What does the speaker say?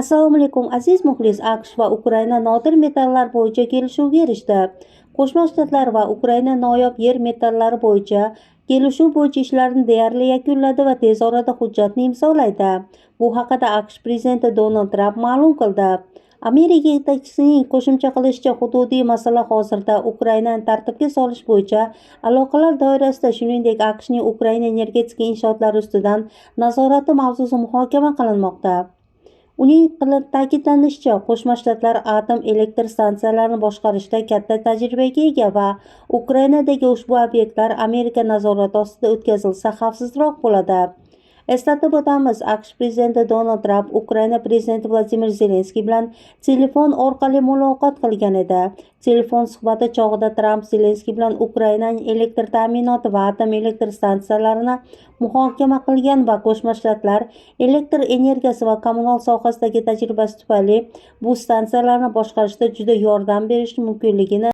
Assalomu alaykum aziz muxlis. AQSh va Ukraina nodir metallar bo'yicha kelishuvga erishdi. Qo'shma Shtatlar va Ukraina noyob yer metallari bo'yicha kelishuv bo'yicha ishlarni deyarli yakunladi va tez orada hujjatni imzolaydi. Bu haqida AQSh prezidenti Donald Tramp ma'lum qildi. Amerika yetakchisining qo'shimcha qilishicha, hududiy masala hozirda Ukrainani tartibga solish bo'yicha aloqalar doirasida, shuningdek AQShning Ukraina energetika inshootlari ustidan nazorati mavzusi muhokama qilinmoqda. Uning ta'kidlashicha, Qo'shma Shtatlar atom elektr stansiyalarini boshqarishda katta tajribaga ega va Ukrainadagi ushbu obyektlar Amerika nazorati ostida o'tkazilsa xavfsizroq bo'ladi. Eslatib o'tamiz, AQSh prezidenti Donald Tramp Ukraina prezidenti Vladimir Zelenskiy bilan telefon orqali muloqot qilgan edi. Telefon suhbati chog'ida Tramp Zelenskiy bilan Ukrainaning elektr ta'minoti va atom elektr stansiyalarini muhokama qilgan va Qo'shma Shtatlar elektr energiyasi va kommunal sohasidagi tajribasi tufayli bu stansiyalarni boshqarishda juda yordam berishi mumkinligini